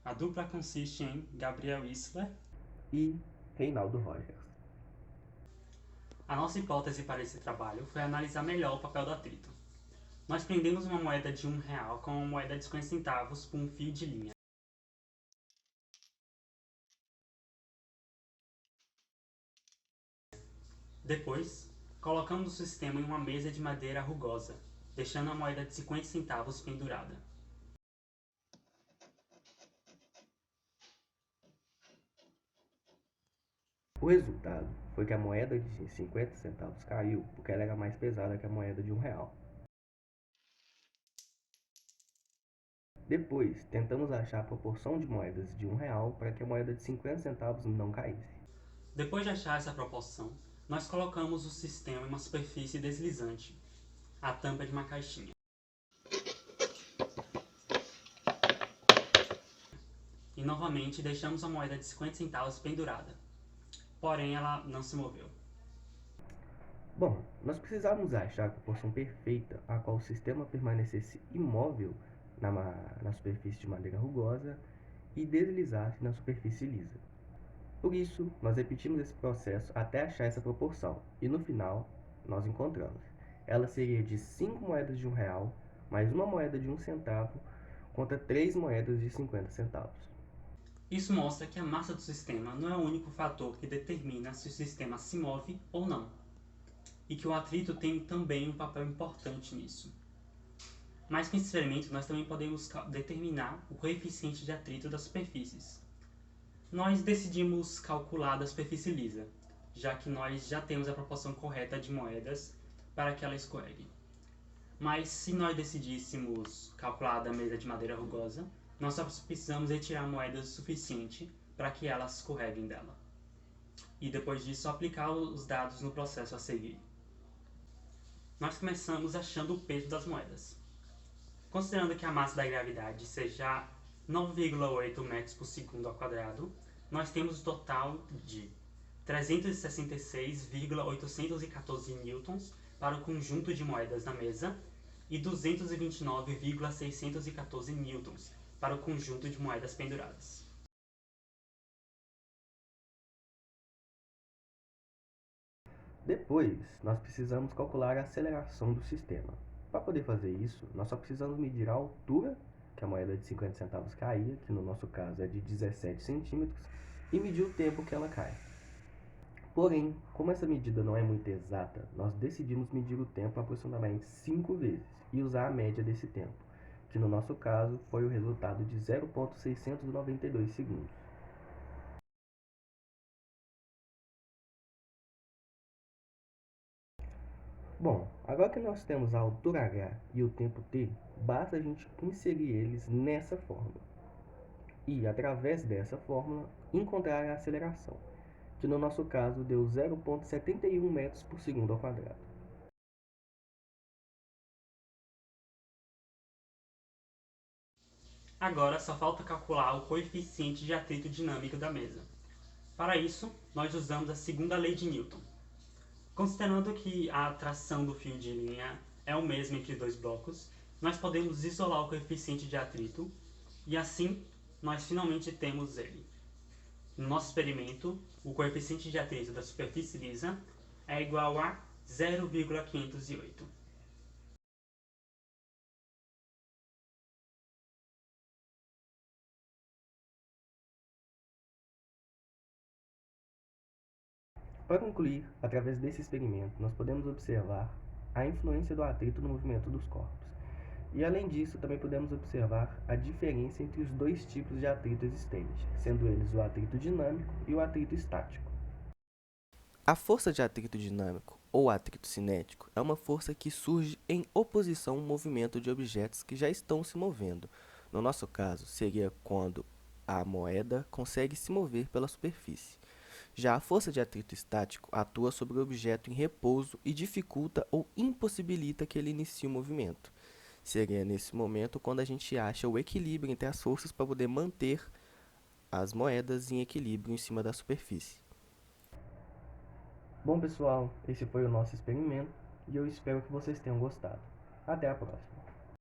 A dupla consiste em Gabriel Isler. E Reinaldo Rogers. A nossa hipótese para esse trabalho foi analisar melhor o papel do atrito. Nós prendemos uma moeda de R$ 1 com uma moeda de 50 centavos por um fio de linha. Depois, colocamos o sistema em uma mesa de madeira rugosa, deixando a moeda de 50 centavos pendurada. O resultado foi que a moeda de 50 centavos caiu porque ela era mais pesada que a moeda de R$ 1. Depois, tentamos achar a proporção de moedas de R$ 1 para que a moeda de 50 centavos não caísse. Depois de achar essa proporção, nós colocamos o sistema em uma superfície deslizante, a tampa de uma caixinha. E novamente deixamos a moeda de 50 centavos pendurada. Porém, ela não se moveu. Bom, nós precisávamos achar a proporção perfeita a qual o sistema permanecesse imóvel na superfície de madeira rugosa e deslizasse na superfície lisa. Por isso, nós repetimos esse processo até achar essa proporção, e no final, nós encontramos. Ela seria de 5 moedas de R$ 1 mais uma moeda de 1 centavo contra 3 moedas de 50 centavos. Isso mostra que a massa do sistema não é o único fator que determina se o sistema se move ou não, e que o atrito tem também um papel importante nisso. Mas com esse experimento, nós também podemos determinar o coeficiente de atrito das superfícies. Nós decidimos calcular da superfície lisa, já que nós já temos a proporção correta de moedas para que ela escorregue. Mas se nós decidíssemos calcular da mesa de madeira rugosa, nós só precisamos retirar moedas o suficiente para que elas escorreguem dela. E depois disso, aplicar os dados no processo a seguir. Nós começamos achando o peso das moedas. Considerando que a massa da gravidade seja 9,8 metros por segundo ao quadrado, nós temos o total de 366,814 newtons para o conjunto de moedas na mesa e 229,614 newtons para o conjunto de moedas penduradas. Depois, nós precisamos calcular a aceleração do sistema. Para poder fazer isso, nós só precisamos medir a altura que a moeda de 50 centavos caía, que no nosso caso é de 17 centímetros, e medir o tempo que ela cai. Porém, como essa medida não é muito exata, nós decidimos medir o tempo aproximadamente 5 vezes e usar a média desse tempo, que no nosso caso foi o resultado de 0,692 segundos. Bom, agora que nós temos a altura h e o tempo t, basta a gente inserir eles nessa fórmula. E, através dessa fórmula, encontrar a aceleração, que no nosso caso deu 0,71 metros por segundo ao quadrado. Agora só falta calcular o coeficiente de atrito dinâmico da mesa. Para isso, nós usamos a segunda lei de Newton. Considerando que a atração do fio de linha é o mesmo entre dois blocos, nós podemos isolar o coeficiente de atrito e assim nós finalmente temos ele. No nosso experimento, o coeficiente de atrito da superfície lisa é igual a 0,508. Para concluir, através desse experimento, nós podemos observar a influência do atrito no movimento dos corpos. E além disso, também podemos observar a diferença entre os dois tipos de atrito existentes, sendo eles o atrito dinâmico e o atrito estático. A força de atrito dinâmico, ou atrito cinético, é uma força que surge em oposição ao movimento de objetos que já estão se movendo. No nosso caso, seria quando a moeda consegue se mover pela superfície. Já a força de atrito estático atua sobre o objeto em repouso e dificulta ou impossibilita que ele inicie o movimento. Seria nesse momento quando a gente acha o equilíbrio entre as forças para poder manter as moedas em equilíbrio em cima da superfície. Bom, pessoal, esse foi o nosso experimento e eu espero que vocês tenham gostado. Até a próxima!